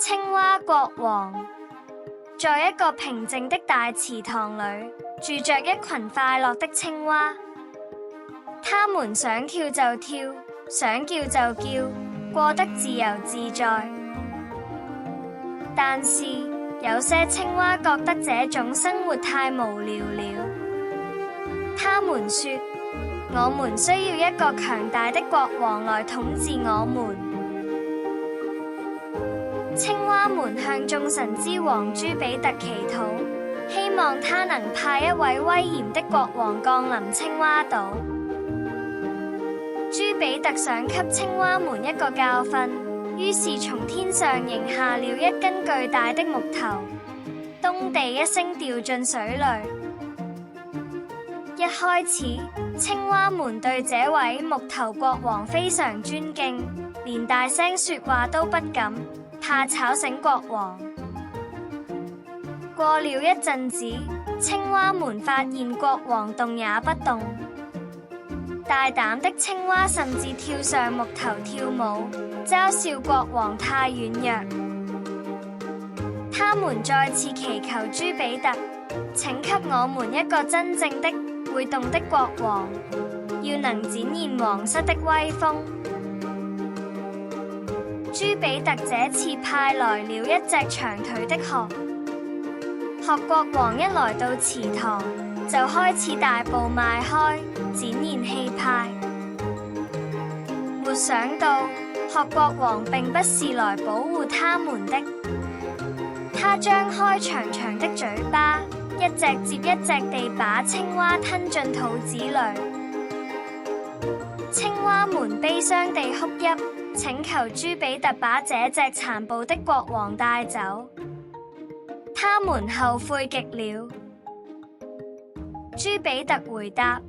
青蛙國王。在一個平靜的大池塘裏，住着一群快樂的青蛙。它們想跳就跳，想叫就叫，過得自由自在。但是有些青蛙覺得這種生活太無聊了。他們說，我們需要一個強大的國王來統治我們。青蛙們向眾神之王朱比特祈禱，希望他能派一位威嚴的國王降臨青蛙島。朱比特想給青蛙們一個教訓，於是從天上扔下了一根巨大的木頭，咚地一聲掉進水裏。一開始，青蛙們對這位木頭國王非常尊敬，連大聲說話都不敢，怕吵醒國王。過了一陣子，青蛙們發現國王動也不動。大膽的青蛙甚至跳上木頭跳舞，嘲笑國王太軟弱。他們再次祈求朱比特，請給我們一個真正的會動的國王，要能展現皇室的威風。朱比特這次派來了一隻長腿的鶴。鶴國王一來到池塘，就開始大步邁開，展現氣派。沒想到，鶴國王並不是來保護他們的，他張開長長的嘴巴，一隻接一隻地把青蛙吞進肚子裡。青蛙們悲傷地哭泣，請求朱比特把這隻殘暴的國王帶走。他們後悔極了。朱比特回答：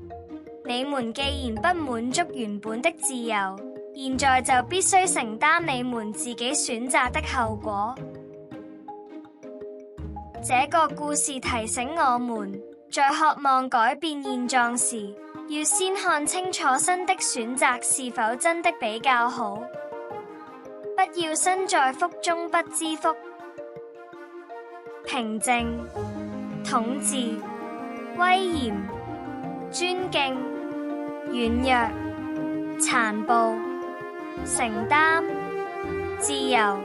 你們既然不滿足原本的自由，現在就必須承擔你們自己選擇的後果。這個故事提醒我們，在渴望改變現狀時，要先看清楚新的選擇是否真的比較好，不要身在福中不知福。平靜、統治、威嚴、尊敬、軟弱、殘暴、承擔、自由。